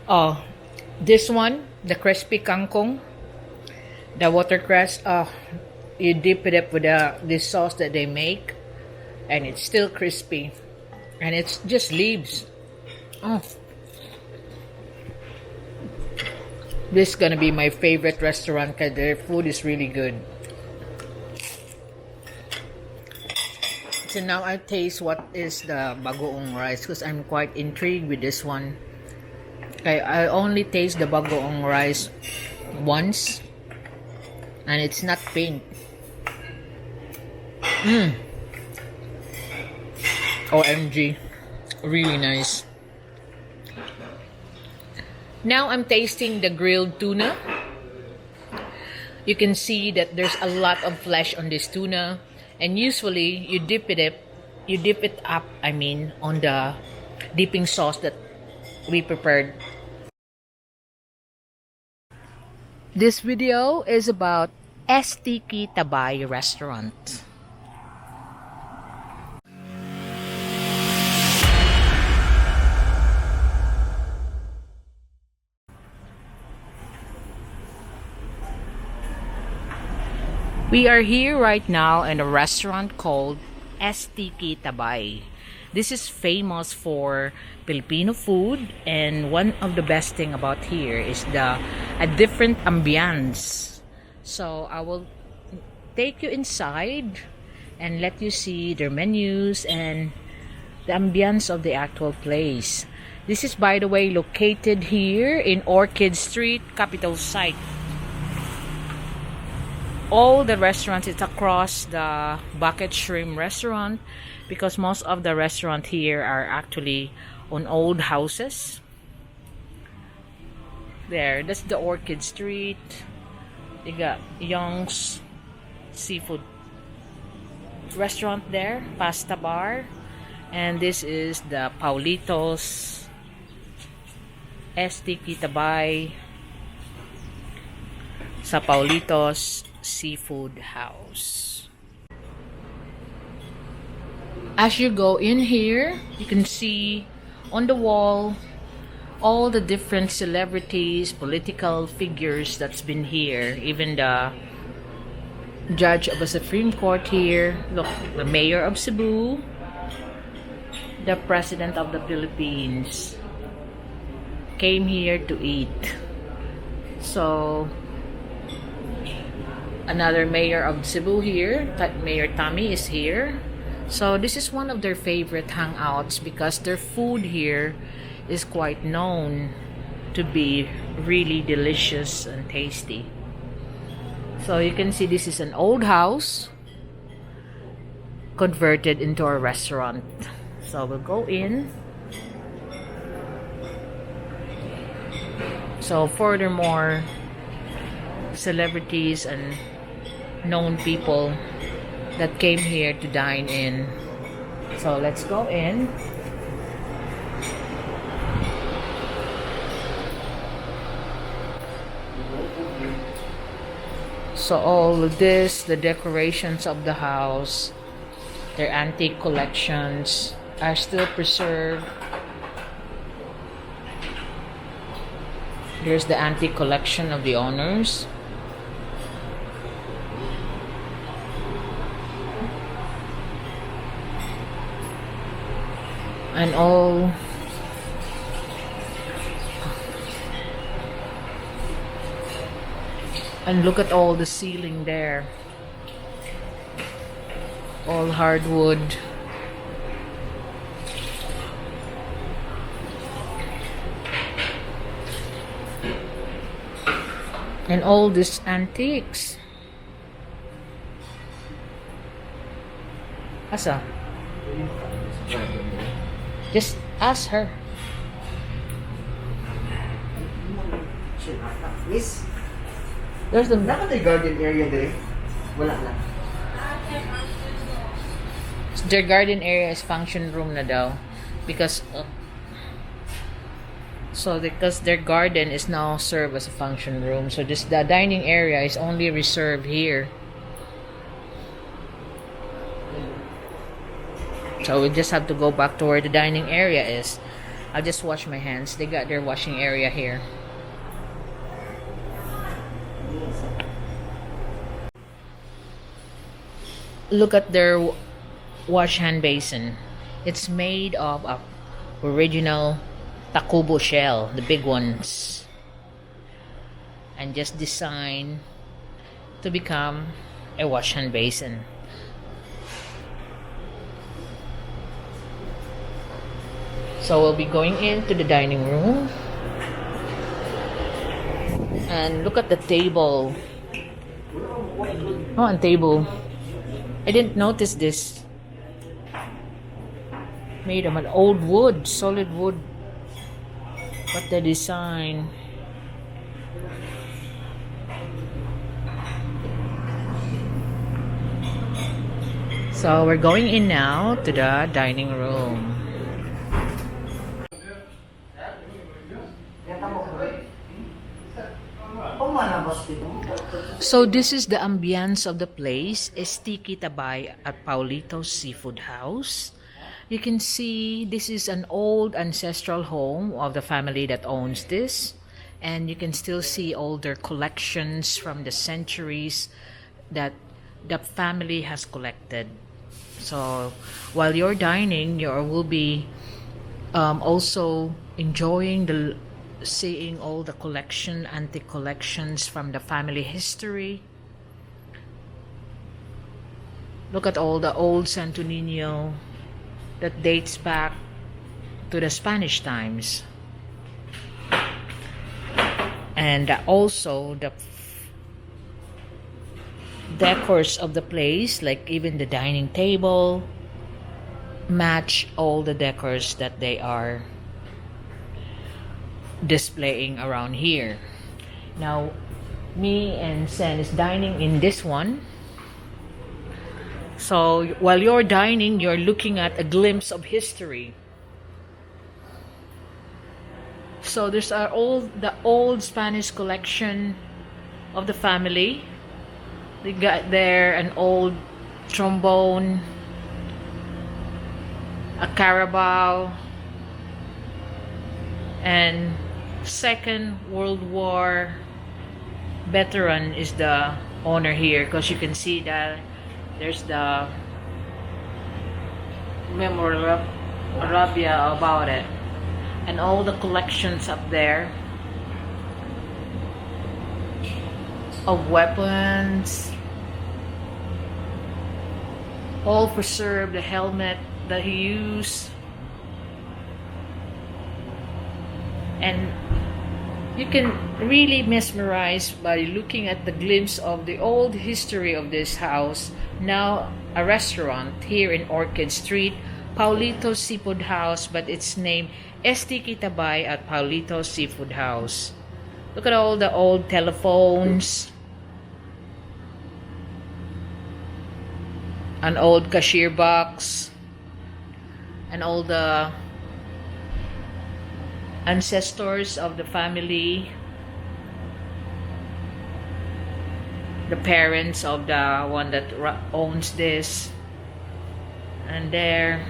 Oh, this one, the crispy kangkong, the watercress. You dip it up with this sauce that they make, and it's still crispy, and it's just leaves. Oh, this is gonna be my favorite restaurant because their food is really good. So now I taste what is the bagoong rice because I'm quite intrigued with this one. I only taste the bagoong rice once, and it's not pink. OMG, really nice. Now I'm tasting the grilled tuna. You can see that there's a lot of flesh on this tuna, and usually you dip it up, on the dipping sauce that we prepared. This video is about STK Tabay restaurant. We are here right now in a restaurant called STK Tabay. This is famous for Filipino food, and one of the best thing about here is a different ambience. So I will take you inside and let you see their menus and the ambience of the actual place. This is, by the way, located here in Orchid Street, capital site. All the restaurants, it's across the Bucket Shrimp restaurant, because most of the restaurant here are actually on old houses. There, that's the Orchid Street. You got Young's Seafood restaurant there, pasta bar, and this is the Paolito's STK Tabay sa Paolito's Seafood House. As you go in here, you can see on the wall all the different celebrities, political figures that's been here. Even the judge of the Supreme Court here. Look, the mayor of Cebu, the president of the Philippines came here to eat. So another mayor of Cebu here, Mayor Tommy, is here. So this is one of their favorite hangouts because their food here is quite known to be really delicious and tasty. So you can see this is an old house converted into a restaurant. So we'll go in. So furthermore, celebrities and known people that came here to dine in. So let's go in. So all of this, the decorations of the house, their antique collections are still preserved. Here's the antique collection of the owners. And all and look at all the ceiling there, all hardwood. And all these antiques. Asa? Just ask her. Miss, There's the dapat may garden area dire. Wala na. their garden area is function room na daw because because their garden is now served as a function room. So just the dining area is only reserved here. So we just have to go back to where the dining area is. I'll just wash my hands. They got their washing area here. Look at their wash hand basin. It's made of a original takubo shell, the big ones, and just designed to become a wash hand basin. So we'll be going into the dining room, and look at the table. Oh, and table. I didn't notice this. Made of an old wood, solid wood. But the design. So we're going in now to the dining room. So this is the ambience of the place, STK Tabay at Paolito's Seafood House. You can see this is an old ancestral home of the family that owns this, and you can still see all their collections from the centuries that the family has collected. So while you're dining, you will be also enjoying the seeing all the antique collections from the family history. Look at all the old Santo Niño that dates back to the Spanish times, and also the decors of the place, like even the dining table, match all the decors that they are displaying around here. Now, me and Sen is dining in this one. So while you're dining, you're looking at a glimpse of history. So there's the old Spanish collection of the family. They got there an old trombone, a carabao, and Second World War veteran is the owner here, because you can see that there's the memorabilia about it, and all the collections up there of weapons, all preserved, the helmet that he used. And you can really mesmerize by looking at the glimpse of the old history of this house, now a restaurant here in Orchid Street, Paolito Seafood House, but it's named STK Tabay at Paolito Seafood House. Look at all the old telephones, an old cashier box, and all the ancestors of the family, the parents of the one that owns this, and there.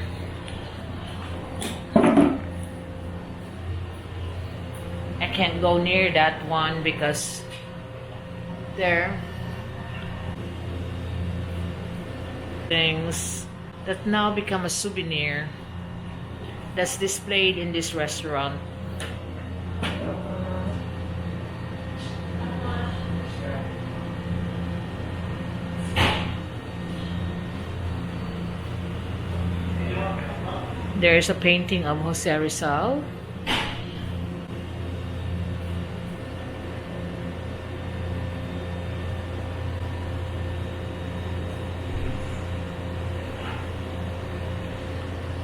I can't go near that one because there things that now become a souvenir that's displayed in this restaurant. There's a painting of Jose Rizal.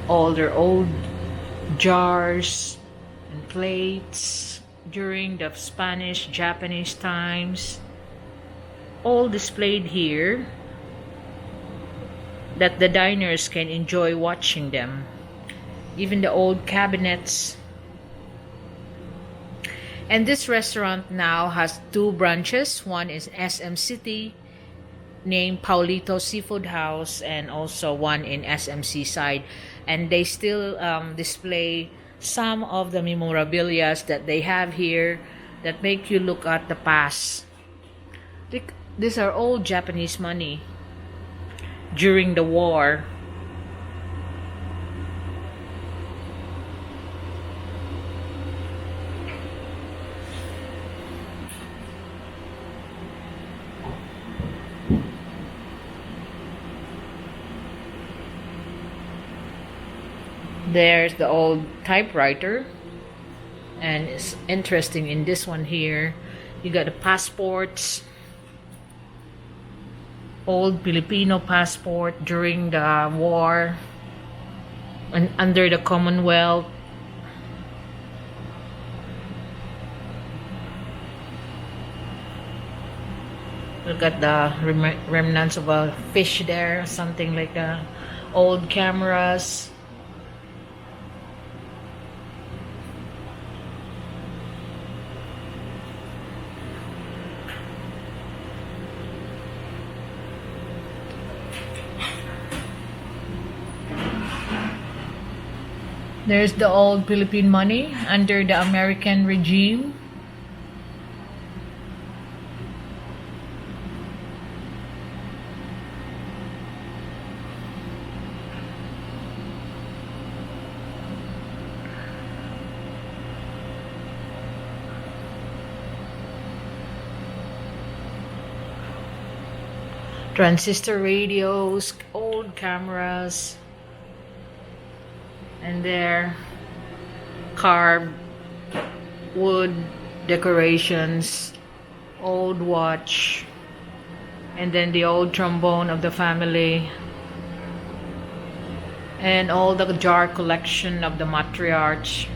All their old jars and plates during the Spanish, Japanese times, all displayed here that the diners can enjoy watching them. Even the old cabinets. And this restaurant now has two branches. One is SM City, named Paolito Seafood House, and also one in SMC side. And they still display some of the memorabilia that they have here that make you look at the past. These are old Japanese money during the war. There's the old typewriter, and it's interesting in this one here. You got the passports, old Filipino passport during the war and under the Commonwealth. Look at the remnants of a fish there, something like that. Old cameras. There's the old Philippine money under the American regime. Transistor radios, old cameras. And there, carved wood decorations, old watch, and then the old trombone of the family, and all the jar collection of the matriarch.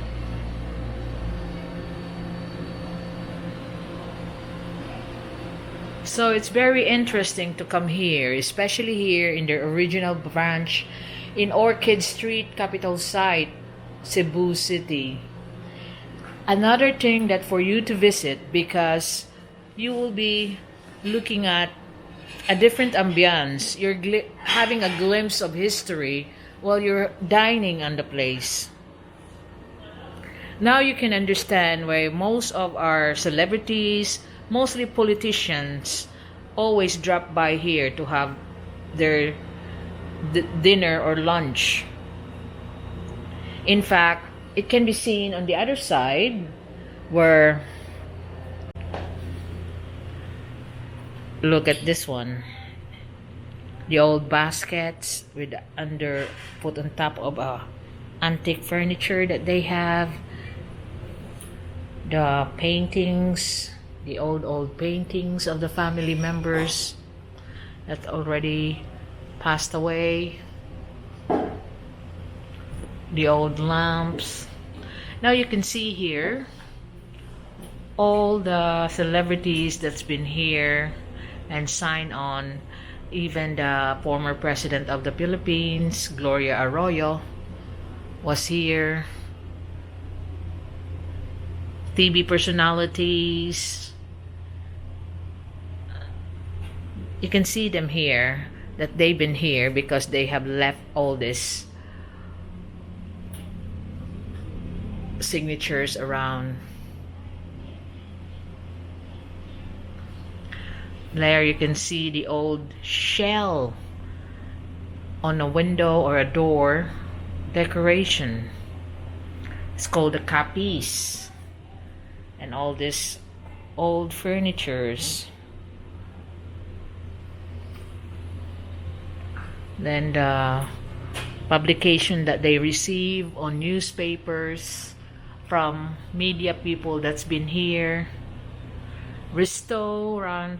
So it's very interesting to come here, especially here in the original branch in Orchid Street, capital site, Cebu City. Another thing that for you to visit, because you will be looking at a different ambience. You're having a glimpse of history while you're dining on the place. Now you can understand why most of our celebrities, mostly politicians, always drop by here to have their dinner or lunch. In fact, it can be seen on the other side where, look at this one, the old baskets with put on top of antique furniture that they have, the paintings, the old paintings of the family members that already passed away, the old lamps. Now you can see here all the celebrities that's been here and signed on. Even the former president of the Philippines, Gloria Arroyo, was here. TV personalities. You can see them here, that they've been here because they have left all these signatures around. There you can see the old shell on a window or a door decoration. It's called a capiz. And all this old furnitures. Then the publication that they receive on newspapers from media people that's been here. Restaurant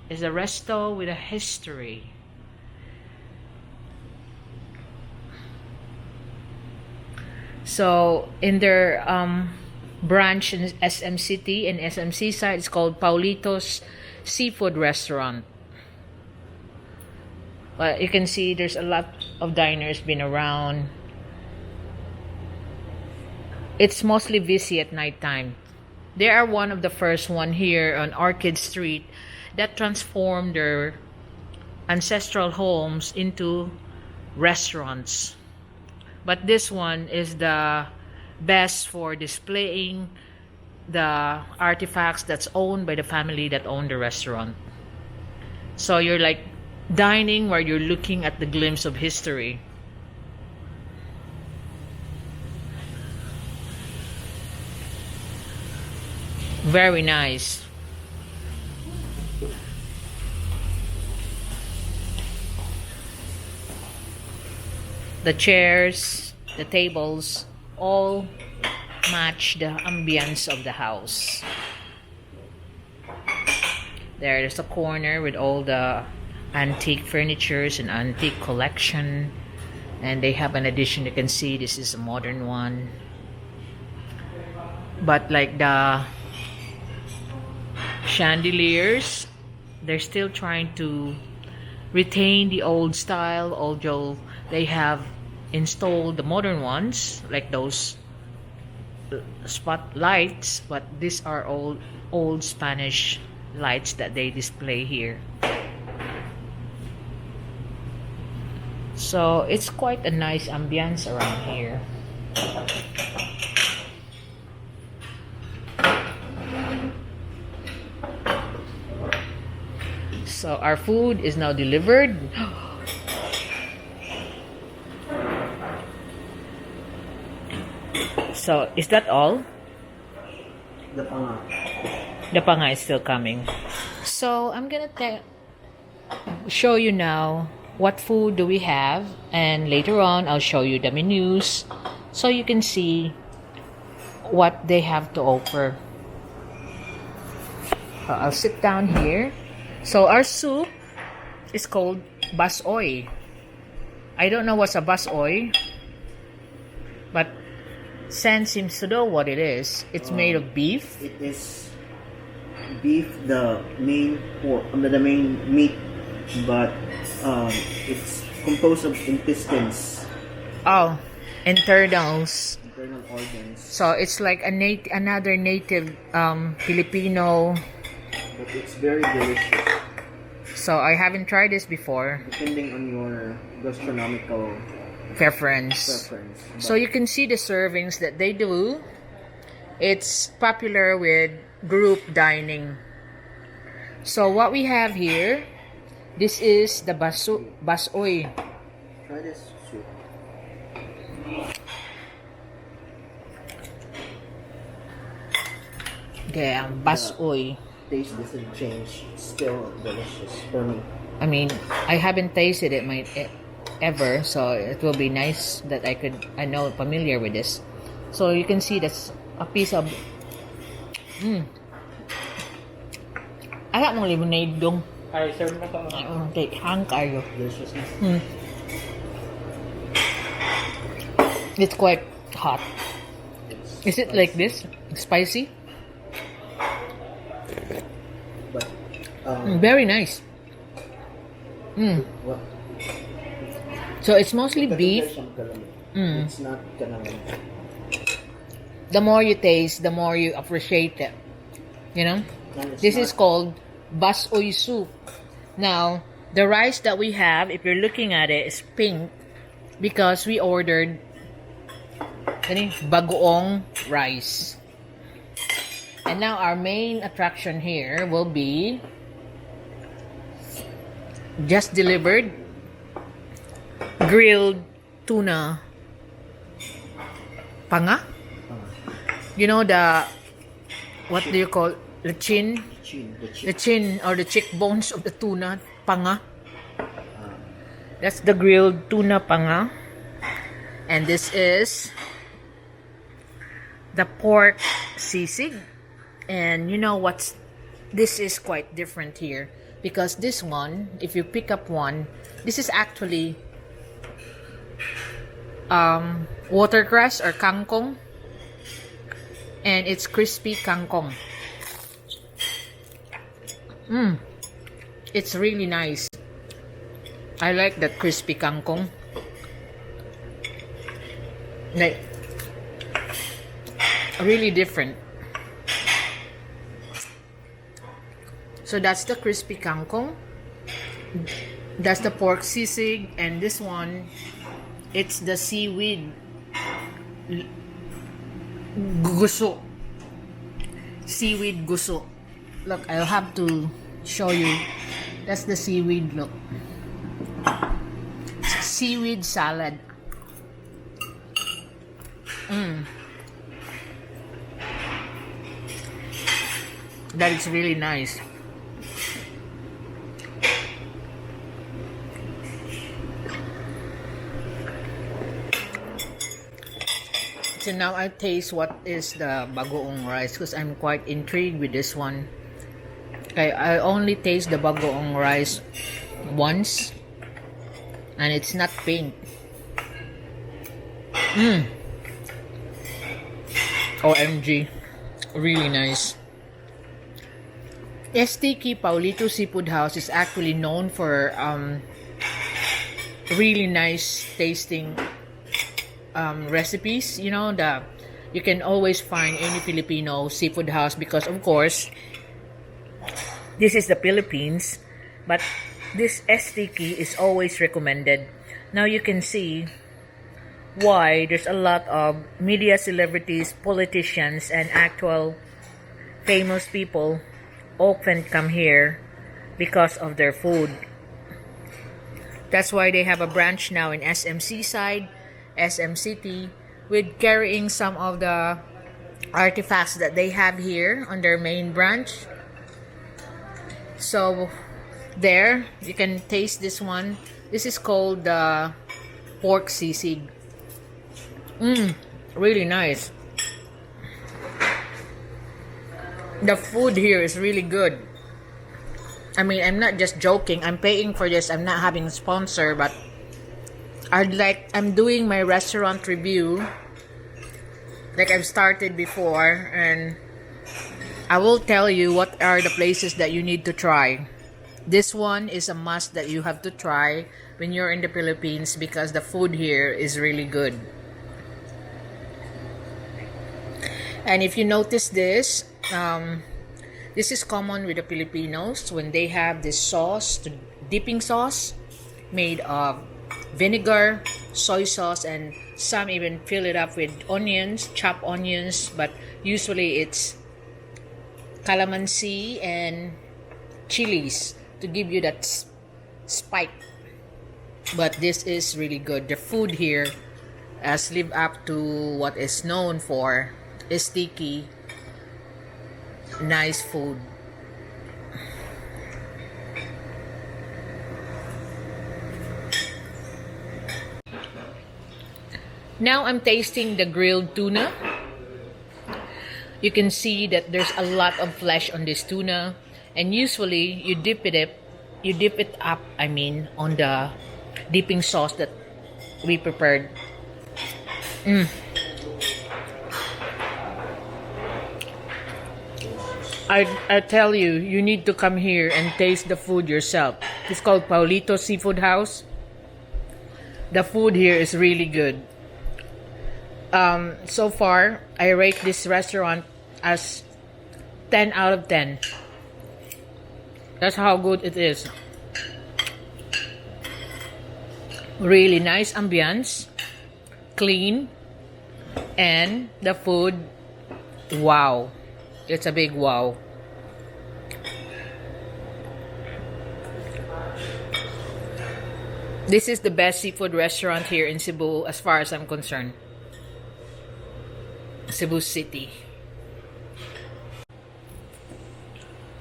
is a resto with a history. So in their branch in SM City and SMC side, it's called Paolito's Seafood Restaurant. But you can see there's a lot of diners been around. It's mostly busy at night time. They are one of the first one here on Orchid Street that transformed their ancestral homes into restaurants. But this one is the best for displaying the artifacts that's owned by the family that own the restaurant. So you're like dining where you're looking at the glimpse of history. Very nice. The chairs, the tables, all match the ambience of the house. There's a corner with all the antique furnitures and antique collection. And they have an addition, you can see this is a modern one. But like the chandeliers, they're still trying to retain the old style, although they have installed the modern ones like those spotlights, but these are old Spanish lights that they display here. So it's quite a nice ambience around here. So our food is now delivered. So is that all? The panga. The panga is still coming. So I'm gonna show you now what food do we have, and later on I'll show you the menus so you can see what they have to offer. I'll sit down here. So our soup is called basoy. I don't know what's a basoy, but Sen seems to know what it is. It's made of beef. It is beef, the main pork, the main meat, but it's composed of intestines, Oh, internals. internal organs. So it's like another native Filipino. But it's very delicious, So I haven't tried this before. depending on your gastronomical Preference. preference. So you can see the servings that they do. It's popular with group dining. So what we have here, this is the basoy. Try this soup. Okay, basoy. Taste doesn't change. It's still delicious for me. I mean, I haven't tasted it ever, so it will be nice that I know familiar with this. So you can see that's a piece of Ala mong lemonade dong. Ay, serve na to. Okay, hang kayo. Deliciousness. It's quite hot. Is it like this? Spicy? But Very nice. what? So it's mostly beef. It's not ganang. The more you taste, the more you appreciate it. You know? This is called basoy soup. Now, the rice that we have, if you're looking at it, is pink because we ordered bagoong rice. And now our main attraction here will be just delivered grilled tuna panga. You know what do you call the chin or the cheekbones of the tuna panga. That's the grilled tuna panga. And this is the pork sisig. And you know this is quite different here because this one, if you pick up one, this is actually watercress or kangkong, and it's crispy kangkong. It's really nice. I like that crispy kangkong. Like really different. So that's the crispy kangkong. That's the pork sisig, and this one, it's the seaweed guso. Seaweed guso. Look, I'll have to show you. That's the seaweed, look. Seaweed salad. That is really nice. So now I taste what is the bagoong rice because I'm quite intrigued with this one. I only taste the bagoong rice once and it's not pink. OMG, really nice. STK Paolito Seafood House is actually known for really nice tasting recipes. You know, you can always find any Filipino seafood house because of course this is the Philippines, but this STK is always recommended. Now you can see why there's a lot of media celebrities, politicians, and actual famous people often come here because of their food. That's why they have a branch now in SMC side, SM City, with carrying some of the artifacts that they have here on their main branch. So there, you can taste this one. This is called the pork sisig. Really nice. The food here is really good. I mean, I'm not just joking. I'm paying for this. I'm not having a sponsor, but I'm doing my restaurant review like I've started before, and I will tell you what are the places that you need to try. This one is a must that you have to try when you're in the Philippines because the food here is really good. And if you notice this, this is common with the Filipinos when they have this sauce, dipping sauce made of vinegar, soy sauce, and some even fill it up with onions, chopped onions, but usually it's calamansi and chilies to give you that spike. But this is really good. The food here has lived up to what is known for sticky, nice food. Now I'm tasting the grilled tuna. You can see that there's a lot of flesh on this tuna, and usually you dip it up, on the dipping sauce that we prepared. I tell you, you need to come here and taste the food yourself. It's called Paolito Seafood House. The food here is really good. So far, I rate this restaurant as 10 out of 10. That's how good it is. Really nice ambience, clean, and the food, wow. It's a big wow. This is the best seafood restaurant here in Cebu as far as I'm concerned. Cebu City.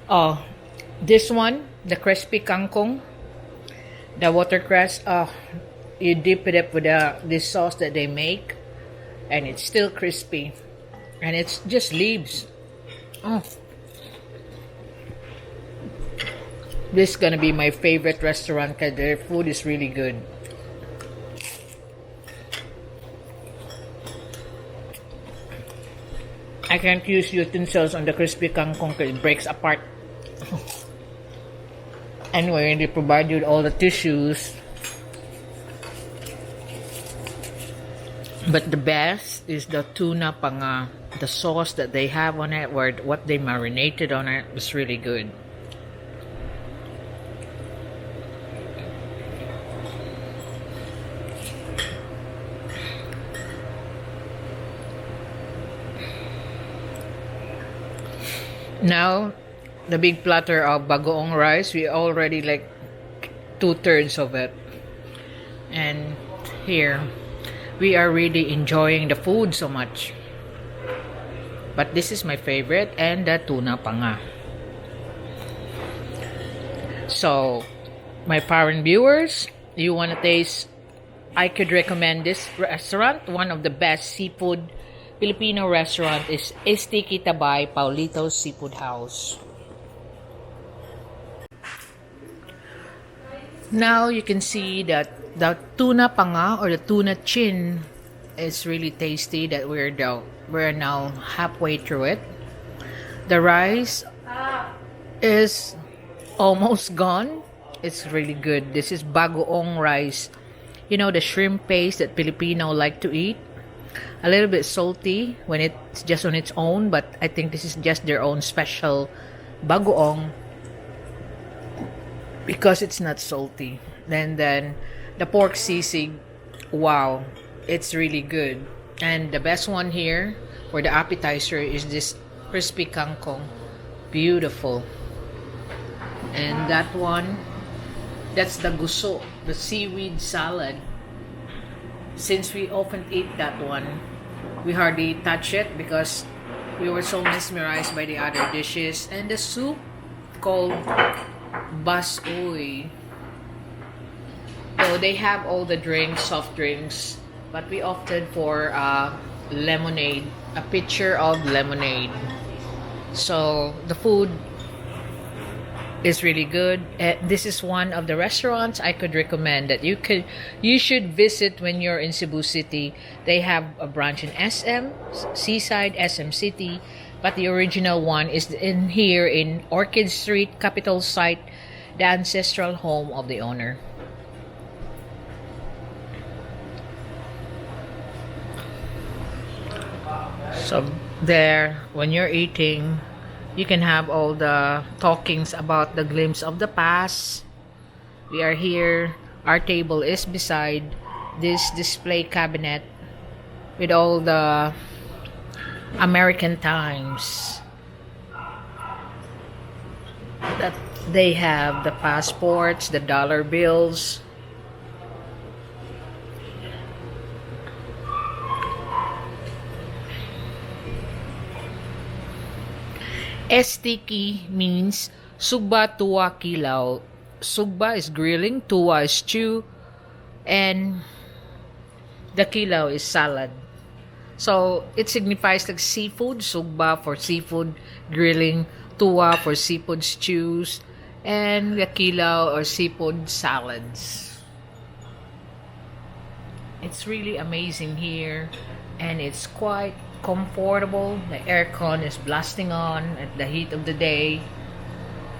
Oh, this one, the crispy kangkong, the watercress, you dip it up with this sauce that they make, and it's still crispy, and it's just leaves. Oh, this is gonna be my favorite restaurant because their food is really good. I can't use utensils on the crispy kangkong because it breaks apart. Anyway, they provide you with all the tissues. But the best is the tuna panga. The sauce that they have on it, or what they marinated on it, was really good. Now, the big platter of bagoong rice, we already like 2/3 of it. And here, we are really enjoying the food so much. But this is my favorite, and the tuna panga. So, my foreign viewers, you want to taste, I could recommend this restaurant. One of the best seafood Filipino restaurant is STK Tabay Paolito Seafood House. Now you can see that the tuna panga or the tuna chin is really tasty. That we're now halfway through it. The rice is almost gone. It's really good. This is bagoong rice. You know, the shrimp paste that Filipino like to eat. A little bit salty when it's just on its own, but I think this is just their own special bagoong because it's not salty. Then the pork sisig, wow, it's really good. And the best one here for the appetizer is this crispy kangkong. Beautiful. And that one, that's the guso, the seaweed salad. Since we often eat that one, we hardly touch it because we were so mesmerized by the other dishes. And the soup called basoy. So they have all the drinks, soft drinks, but we opted for lemonade, a pitcher of lemonade. So the food is really good. This is one of the restaurants I could recommend that you should visit when you're in Cebu City. They have a branch in SM, Seaside, SM City, but the original one is in here in Orchid Street, Capitol Site, the ancestral home of the owner. So there, when you're eating, you can have all the talkings about the glimpse of the past. We are here. Our table is beside this display cabinet with all the American times that they have, the passports, the dollar bills. STK means sugba tuwa kilaw. Sugba is grilling, tuwa is stew, and the kilaw is salad. So it signifies like seafood, sugba for seafood grilling, tuwa for seafood stews, and the kilaw or seafood salads. It's really amazing here, and it's quite comfortable. The aircon is blasting on at the heat of the day,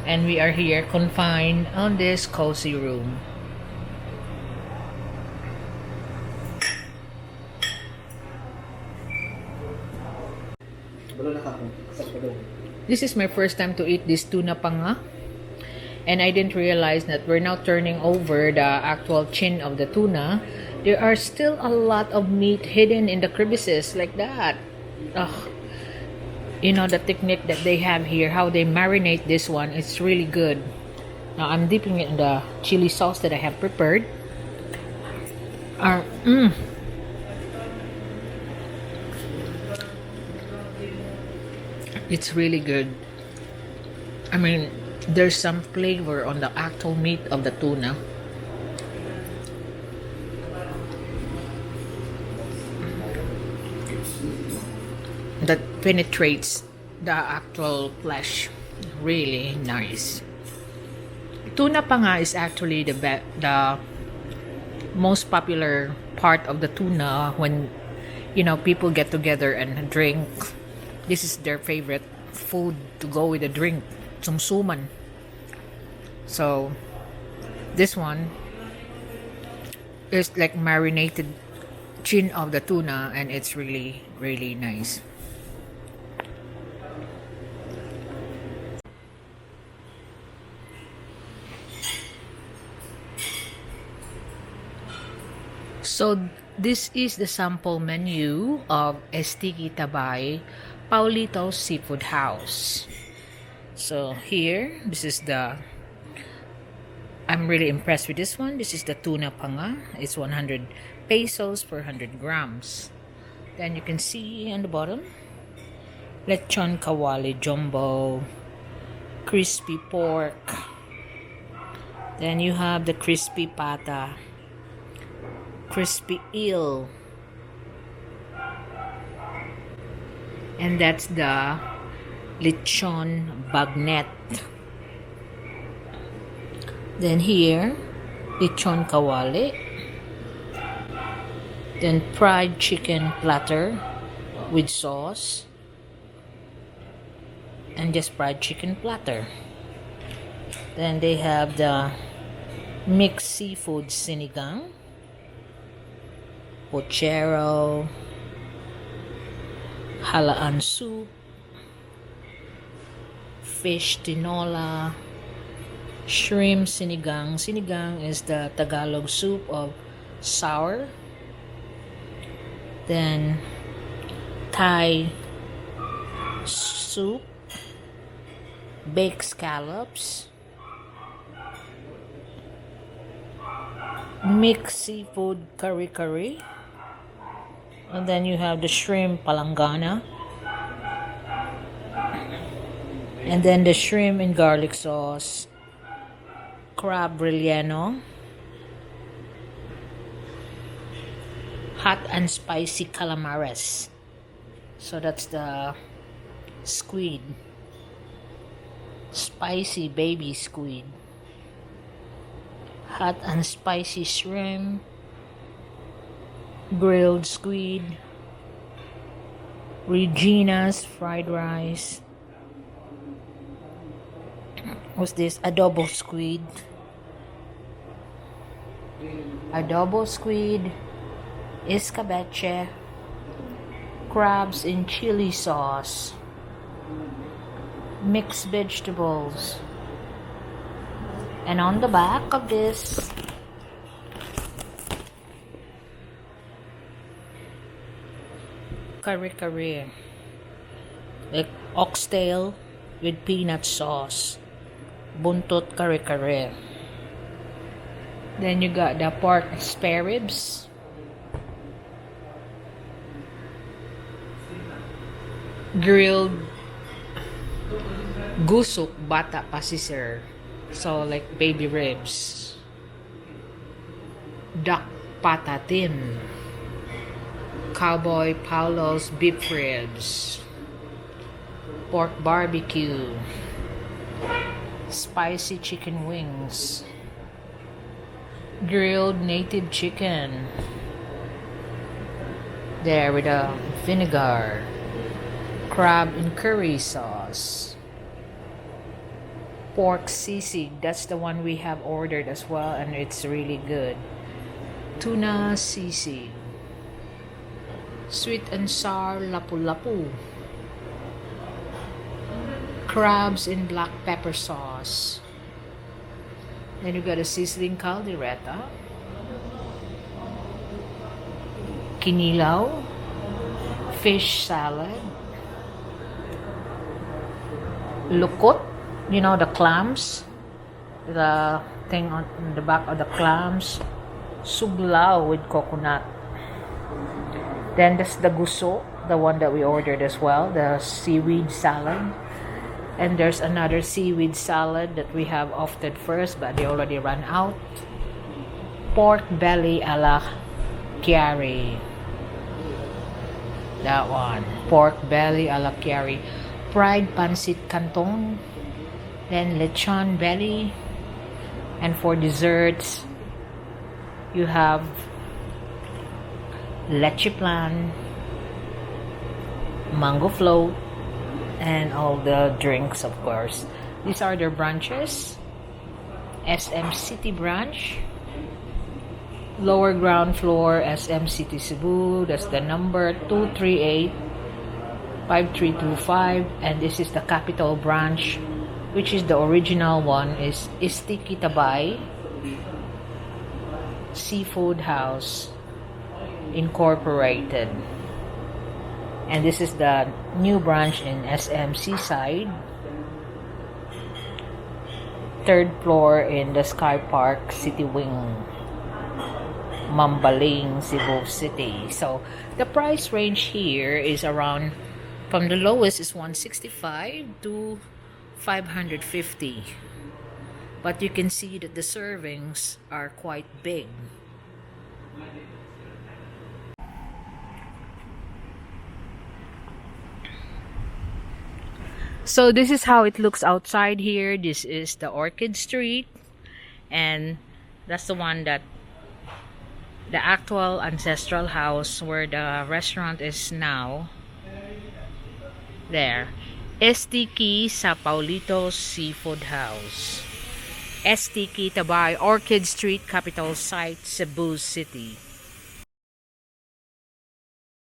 and we are here confined on this cozy room. This is my first time to eat this tuna panga, and I didn't realize that we're now turning over the actual chin of the tuna. There are still a lot of meat hidden in the crevices like that. Ugh. You know the technique that they have here, how they marinate this one, it's really good. Now I'm dipping it in the chili sauce that I have prepared. It's really good. I mean, there's some flavor on the actual meat of the tuna. That penetrates the actual flesh. Really nice. Tuna panga is actually the most popular part of the tuna when people get together and drink. This is their favorite food to go with a drink, sumsuman. So this one is like marinated chin of the tuna, and it's really really nice. So this is the sample menu of STK Tabay Paolito Seafood House. So here, this is the, I'm really impressed with this one. This is the tuna panga. It's 100 pesos per 100 grams. Then you can see on the bottom, lechon kawali jumbo, crispy pork. Then you have the crispy pata, crispy eel, and that's the lechon bagnet. Then here, lechon kawali. Then fried chicken platter with sauce. And just fried chicken platter. Then they have the mixed seafood sinigang, pochero, halaan soup, fish tinola, shrimp sinigang. Sinigang is the Tagalog soup of sour. Then Thai soup, baked scallops, mixed seafood curry, and then you have the shrimp palangana, and then the shrimp in garlic sauce, crab relleno, hot and spicy calamares. So that's the squid, spicy baby squid, hot and spicy shrimp, grilled squid, Regina's fried rice. What's this? Adobo squid, escabeche, crabs in chili sauce, mixed vegetables. And on the back of this, curry, like oxtail with peanut sauce, buntot curry. Then you got the pork spare ribs, grilled gusok bata pa si sir, so like baby ribs, duck patatin, cowboy Paolo's beef ribs, pork barbecue, spicy chicken wings, grilled native chicken there with a vinegar, crab in curry sauce, pork sisig, that's the one we have ordered as well, and it's really good, tuna sisig, sweet and sour lapu-lapu, crabs in black pepper sauce. Then you got a sizzling caldereta, kinilaw, fish salad, lukot, you know, the clams, the thing on the back of the clams, suglao with coconut. Then there's the guso, the one that we ordered as well, the seaweed salad. And there's another seaweed salad that we have opted first, but they already ran out. Pork belly a la Chiari. That one. Pork belly a la Chiari. Fried pancit canton. Then lechon belly. And for desserts, you have leche plan, mango float, and all the drinks, of course. These are their branches. SM City branch, lower ground floor, SM City Cebu. That's the number 238-5325. And this is the Capital branch, which is the original one, is STK Tabay Seafood House Incorporated. And this is the new branch in SM Seaside. third floor in the Sky Park City Wing, Mambaling, Cebu City. So the price range here is around, from the lowest is 165 to 550. But you can see that the servings are quite big. So this is how it looks outside here. This is the Orchid Street, and that's the one that the actual ancestral house where the restaurant is now. There. STK sa Paolito Seafood House. STK Tabay, Orchid Street, Capital Site, Cebu City.